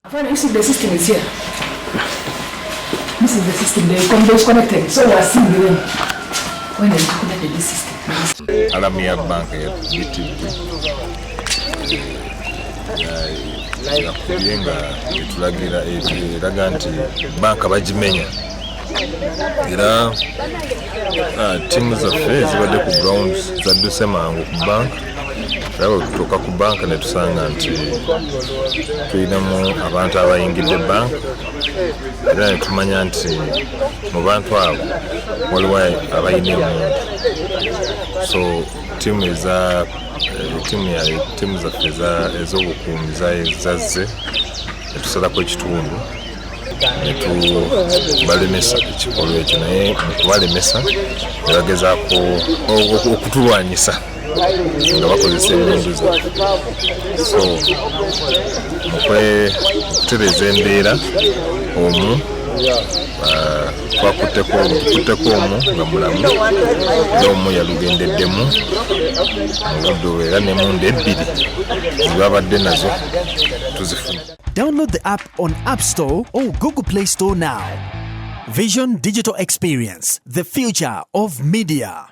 Finally, you see the system is here. This is the system. They connected. So we are seeing them when they connected this system. Alamia banka ya BTV yakuyenga etulagira eraga nti banka bagimenya era tiimu zaffe zibadde ku grounds zadduse mangu ku banka era bwe tutuuka ku banka ne tusanga nti tulinamu abantu abayingidde banka era ne tumanya nti mu bantu abo waliwo abayina emundu. So tiimu zaffe ez'obukuumi zazze ne tusalako ekitundu ne tubalemesa ekikolwa ekyo, naye mu kubalemesa ne bagezaako okutulwanyisa nga bakozesa emmundu zaffe. So mu kutereeza embeera omu twakutteko omu nga mulamu era omu yalugendeddemu mu buddo era n'emmundu ebbiri zibabadde nazo tuzifunye. Download the app on App Store or Google Play Store now. Vision Digital Experience, the future of media.